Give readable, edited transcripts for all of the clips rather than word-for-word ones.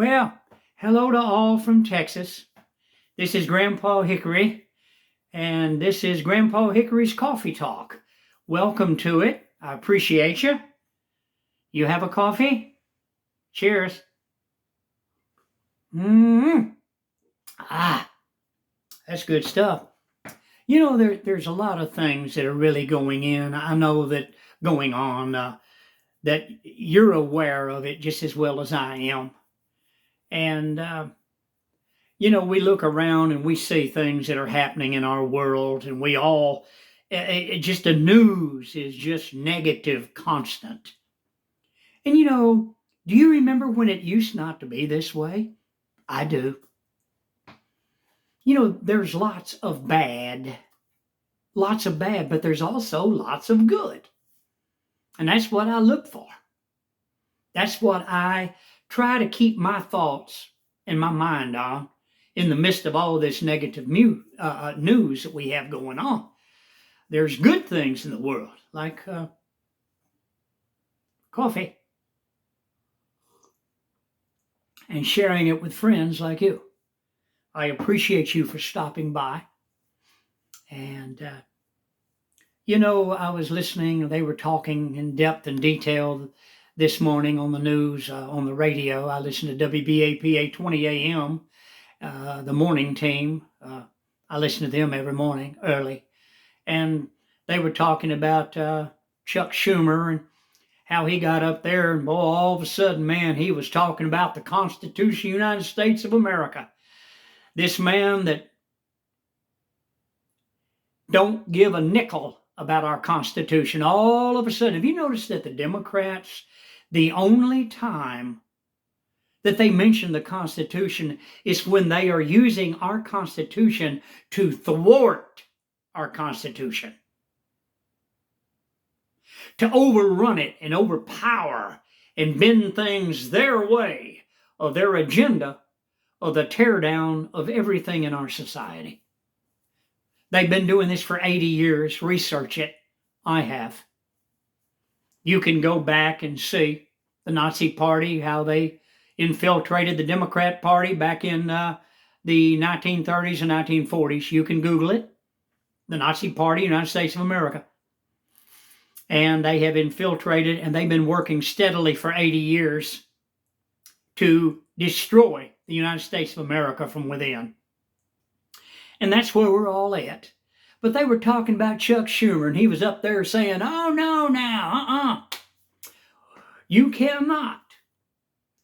Well, hello to all from Texas. This is Grandpa Hickory, and this is Grandpa Hickory's Coffee Talk. Welcome to it. I appreciate you. You have a coffee? Cheers. Mmm. Ah, that's good stuff. There's a lot of things that are really going in. I know that going on, that you're aware of it just as well as I am. And we look around and we see things that are happening in our world, and we all, just the news is just negative constant. And do you remember when it used not to be this way? I do. There's lots of bad, but there's also lots of good. And that's what I look for. That's what I try to keep my thoughts and my mind on in the midst of all this negative news that we have going on. There's good things in the world, like coffee and sharing it with friends like you. I appreciate you for stopping by. And, I was listening. They were talking in depth and detail this morning on the news, on the radio. I listened to WBAP 820 AM, the morning team. I listen to them every morning early. And they were talking about Chuck Schumer and how he got up there, and boy, all of a sudden, man, he was talking about the Constitution of the United States of America. This man that don't give a nickel about our Constitution. All of a sudden, have you noticed that the Democrats, the only time that they mention the Constitution is when they are using our Constitution to thwart our Constitution, to overrun it and overpower and bend things their way, of their agenda, of the teardown of everything in our society. They've been doing this for 80 years. Research it. I have. You can go back and see the Nazi Party, how they infiltrated the Democrat Party back in the 1930s and 1940s. You can Google it. The Nazi Party, United States of America. And they have infiltrated, and they've been working steadily for 80 years to destroy the United States of America from within. And that's where we're all at. But they were talking about Chuck Schumer, and he was up there saying, oh, no, now, you cannot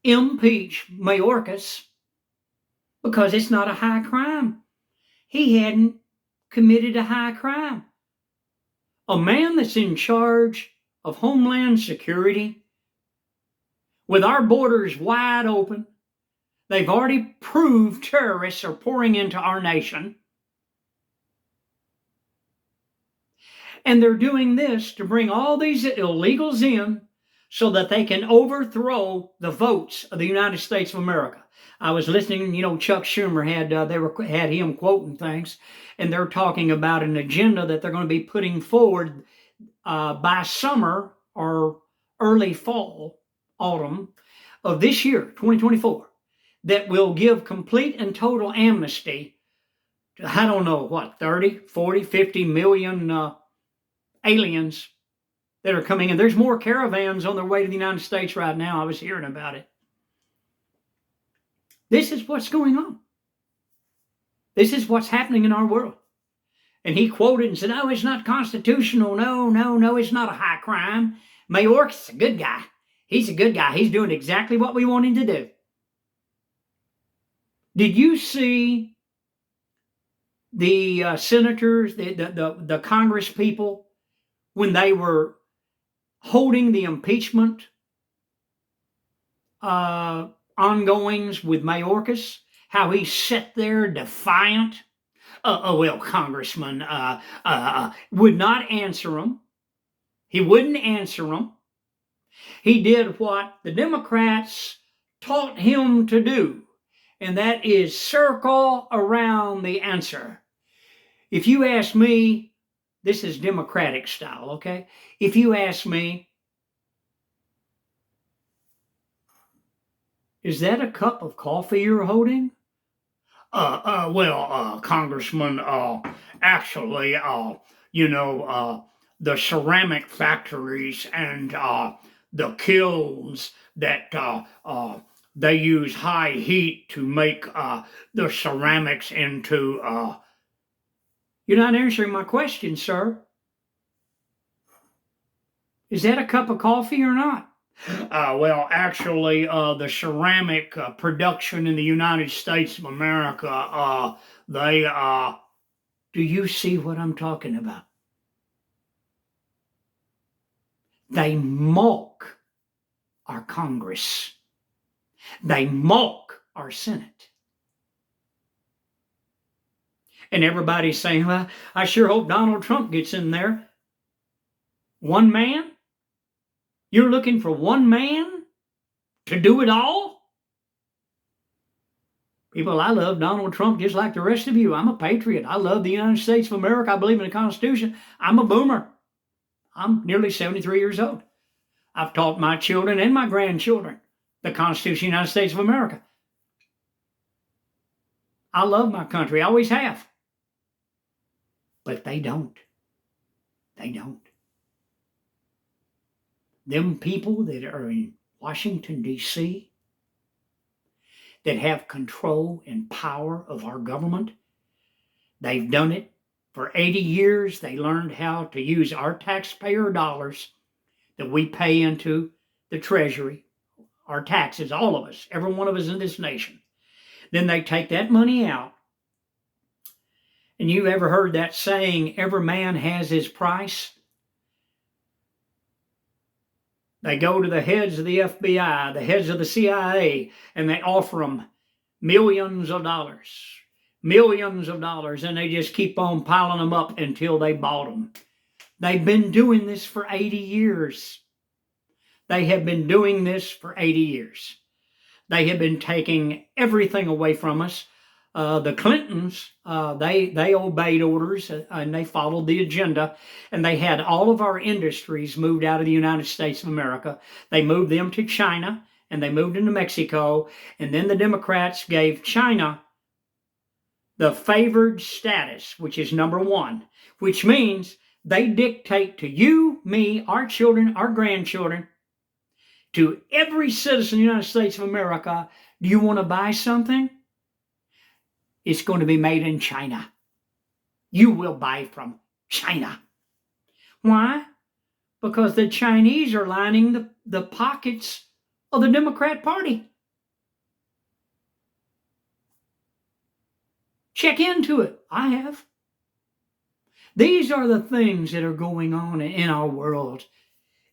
impeach Mayorkas because it's not a high crime. He hadn't committed a high crime. A man that's in charge of Homeland Security, with our borders wide open, they've already proved terrorists are pouring into our nation. And they're doing this to bring all these illegals in so that they can overthrow the votes of the United States of America. I was listening, Chuck Schumer had him quoting things, and they're talking about an agenda that they're going to be putting forward by summer or early fall, autumn of this year, 2024, that will give complete and total amnesty to, I don't know, 30, 40, 50 million aliens that are coming in. There's more caravans on their way to the United States right now. I was hearing about it. This is what's going on. This is what's happening in our world. And he quoted and said, no, it's not constitutional. No, it's not a high crime. Mayorkas is a good guy. He's a good guy. He's doing exactly what we want him to do. Did you see the senators, the Congress people, when they were holding the impeachment ongoings with Mayorkas, how he sat there defiant? Congressman would not answer them. He wouldn't answer them. He did what the Democrats taught him to do, and that is circle around the answer. If you ask me, this is Democratic style, okay? If you ask me, Is that a cup of coffee you're holding? Congressman, actually, you know, the ceramic factories and the kilns that they use high heat to make the ceramics into. You're not answering my question, sir. Is that a cup of coffee or not? Actually, the ceramic production in the United States of America, they, do you see what I'm talking about? They mock our Congress. They mock our Senate. And everybody's saying, well, I sure hope Donald Trump gets in there. One man? You're looking for one man to do it all? People, I love Donald Trump just like the rest of you. I'm a patriot. I love the United States of America. I believe in the Constitution. I'm a boomer. I'm nearly 73 years old. I've taught my children and my grandchildren the Constitution of the United States of America. I love my country. I always have. But they don't. They don't. Them people that are in Washington, D.C., that have control and power of our government, they've done it for 80 years. They learned how to use our taxpayer dollars that we pay into the Treasury, our taxes, all of us, every one of us in this nation. Then they take that money out. And you ever heard that saying, every man has his price? They go to the heads of the FBI, the heads of the CIA, and they offer them millions of dollars, and they just keep on piling them up until they bought them. They've been doing this for 80 years. They have been doing this for 80 years. They have been taking everything away from us. The Clintons, they obeyed orders and they followed the agenda, and they had all of our industries moved out of the United States of America. They moved them to China, and they moved into Mexico, and then the Democrats gave China the favored status, which is number one, which means they dictate to you, me, our children, our grandchildren, to every citizen of the United States of America, do you want to buy something? It's going to be made in China. You will buy from China. Why? Because the Chinese are lining the pockets of the Democrat Party. Check into it. I have. These are the things that are going on in our world.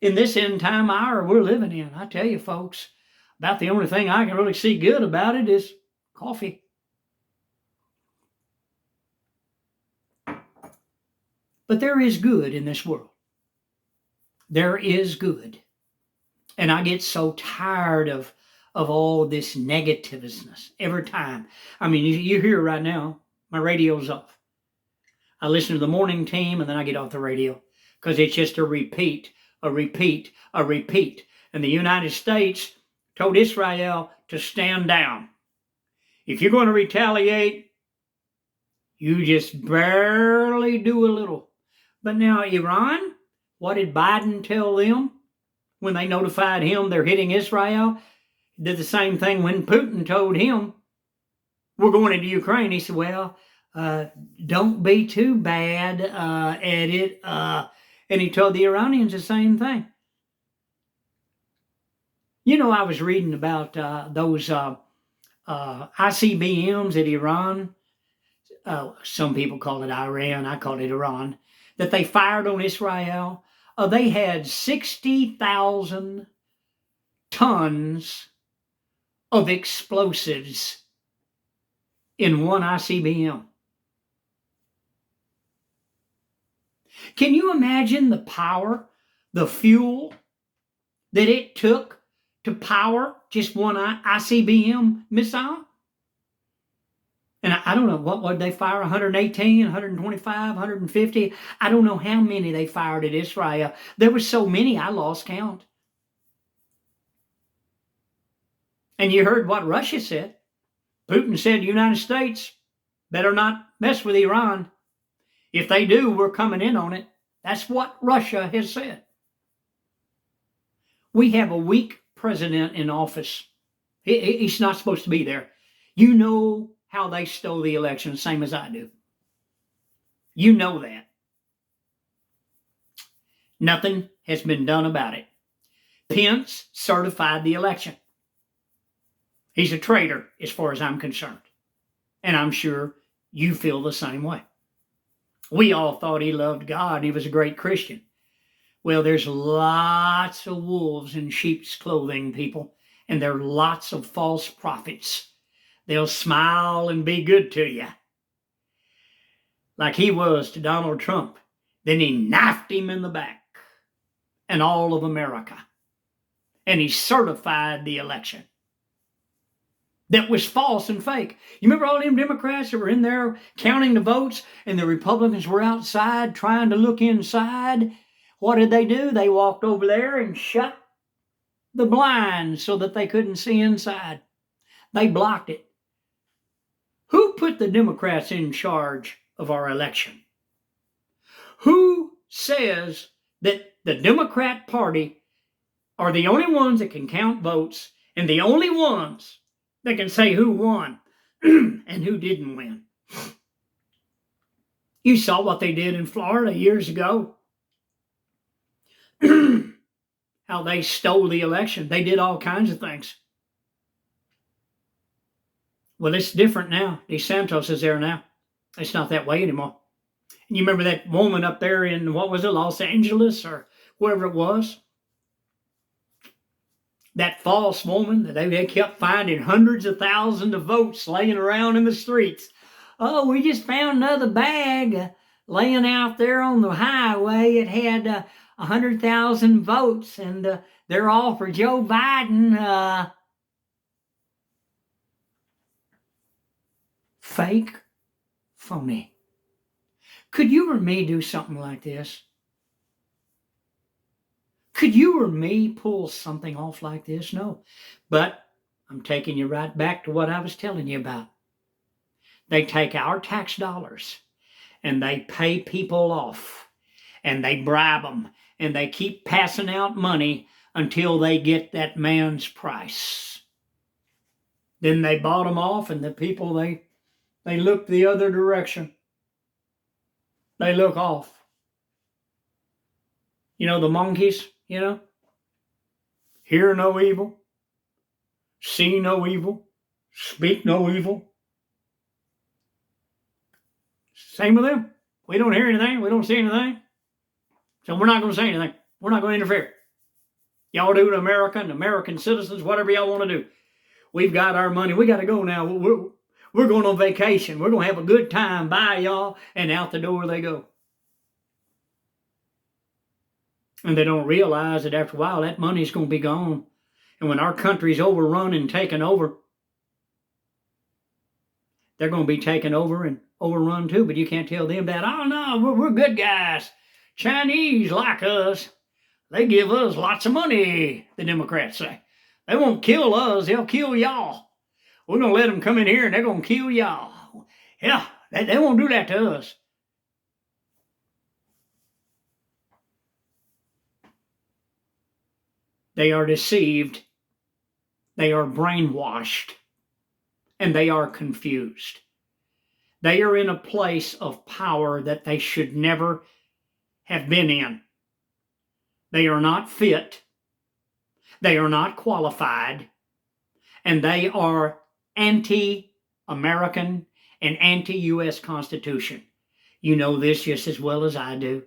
In this end time hour we're living in, I tell you folks, about the only thing I can really see good about it is coffee. But there is good in this world. There is good. And I get so tired of all this negativeness every time. I mean, you hear right now, my radio's off. I listen to the morning team and then I get off the radio because it's just a repeat, a repeat, a repeat. And the United States told Israel to stand down. If you're going to retaliate, you just barely do a little. But now Iran, what did Biden tell them when they notified him they're hitting Israel? He did the same thing when Putin told him, we're going into Ukraine. He said, well, don't be too bad at it. And he told the Iranians the same thing. You know, I was reading about those ICBMs at Iran. Some people call it Iran. I call it Iran. That they fired on Israel. They had 60,000 tons of explosives in one ICBM. Can you imagine the power, the fuel that it took to power just one ICBM missile? And I don't know, what would they fire? 118, 125, 150? I don't know how many they fired at Israel. There were so many, I lost count. And you heard what Russia said. Putin said the United States better not mess with Iran. If they do, we're coming in on it. That's what Russia has said. We have a weak president in office. He's not supposed to be there. You know how they stole the election, same as I do. You know that. Nothing has been done about it. Pence certified the election. He's a traitor as far as I'm concerned. And I'm sure you feel the same way. We all thought he loved God. He was a great Christian. Well, there's lots of wolves in sheep's clothing, people. And there are lots of false prophets. They'll smile and be good to you. Like he was to Donald Trump. Then he knifed him in the back. And all of America. And he certified the election. That was false and fake. You remember all them Democrats that were in there counting the votes and the Republicans were outside trying to look inside? What did they do? They walked over there and shut the blinds so that they couldn't see inside. They blocked it. Who put the Democrats in charge of our election? Who says that the Democrat Party are the only ones that can count votes and the only ones that can say who won and who didn't win? You saw what they did in Florida years ago. How they stole the election. They did all kinds of things. Well, it's different now. DeSantis is there now. It's not that way anymore. And you remember that woman up there in, what was it, Los Angeles or wherever it was? That false woman that they kept finding hundreds of thousands of votes laying around in the streets. Oh, we just found another bag laying out there on the highway. It had 100,000 votes, and they're all for Joe Biden. Fake, phony. Could you or me do something like this? Could you or me pull something off like this? No. But I'm taking you right back to what I was telling you about. They take our tax dollars and they pay people off and they bribe them and they keep passing out money until they get that man's price. Then they bought them off and the people, they look the other direction. They look off. You know, the monkeys, you know, hear no evil, see no evil, speak no evil. Same with them. We don't hear anything. We don't see anything. So we're not going to say anything. We're not going to interfere. Y'all do to America and American citizens, whatever y'all want to do. We've got our money. We got to go now. We're going on vacation. We're going to have a good time. Bye, y'all. And out the door they go. And they don't realize that after a while, that money's going to be gone. And when our country's overrun and taken over, they're going to be taken over and overrun too. But you can't tell them that, oh no, we're good guys. Chinese like us. They give us lots of money, the Democrats say. They won't kill us, they'll kill y'all. We're going to let them come in here and they're going to kill y'all. Yeah, they won't do that to us. They are deceived, they are brainwashed, and they are confused. They are in a place of power that they should never have been in. They are not fit, they are not qualified, and they are anti-American and anti-U.S. Constitution. You know this just as well as I do.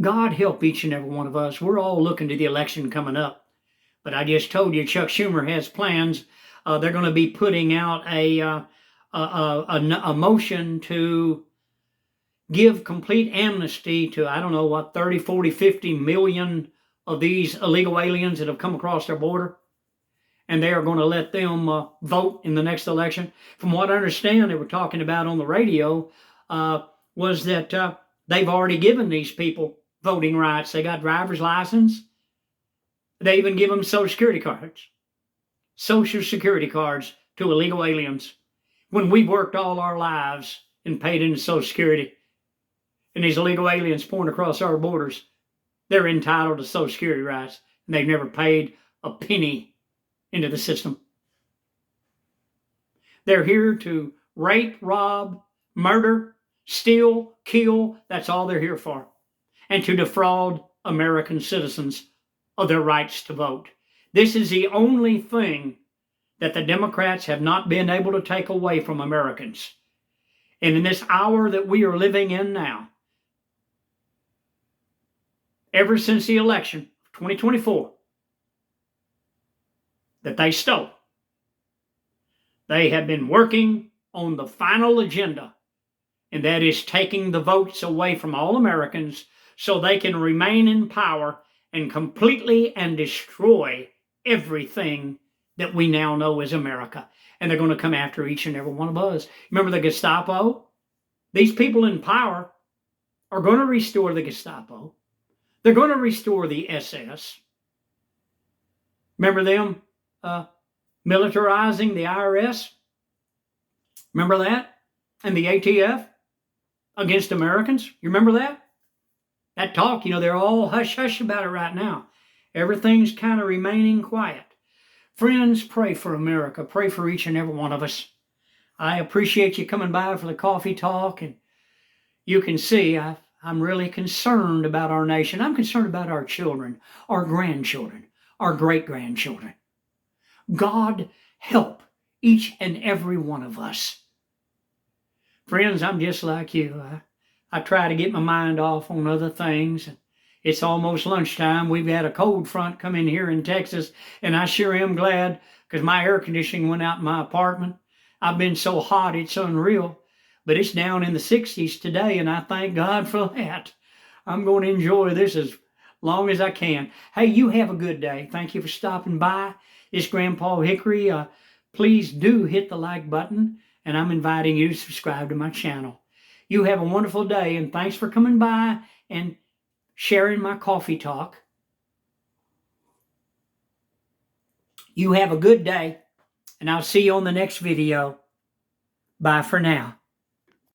God help each and every one of us. We're all looking to the election coming up. But I just told you Chuck Schumer has plans. They're going to be putting out a motion to give complete amnesty to, I don't know what, 30, 40, 50 million of these illegal aliens that have come across their border. And they are going to let them vote in the next election. From what I understand, they were talking about on the radio, was that they've already given these people voting rights. They got driver's license. They even give them Social Security cards. Social Security cards to illegal aliens. When we've worked all our lives and paid into Social Security, and these illegal aliens pouring across our borders, they're entitled to Social Security rights, and they've never paid a penny into the system. They're here to rape, rob, murder, steal, kill. That's all they're here for. And to defraud American citizens of their rights to vote. This is the only thing that the Democrats have not been able to take away from Americans. And in this hour that we are living in now, ever since the election of 2024 that they stole, they have been working on the final agenda, and that is taking the votes away from all Americans so they can remain in power and completely and destroy everything that we now know as America. And they're going to come after each and every one of us. Remember the Gestapo? These people in power are going to restore the Gestapo. They're going to restore the SS. Remember them militarizing the IRS? Remember that? And the ATF against Americans? You remember that? That talk, they're all hush-hush about it right now. Everything's kind of remaining quiet. Friends, pray for America. Pray for each and every one of us. I appreciate you coming by for the coffee talk, and you can see I'm really concerned about our nation. I'm concerned about our children, our grandchildren, our great-grandchildren. God help each and every one of us. Friends, I'm just like you. I try to get my mind off on other things. It's almost lunchtime. We've had a cold front come in here in Texas, and I sure am glad because my air conditioning went out in my apartment. I've been so hot, it's unreal. But it's down in the 60s today, and I thank God for that. I'm going to enjoy this as long as I can. Hey, you have a good day. Thank you for stopping by. It's Grandpa Hickory. Please do hit the like button, and I'm inviting you to subscribe to my channel. You have a wonderful day, and thanks for coming by and sharing my coffee talk. You have a good day, and I'll see you on the next video. Bye for now.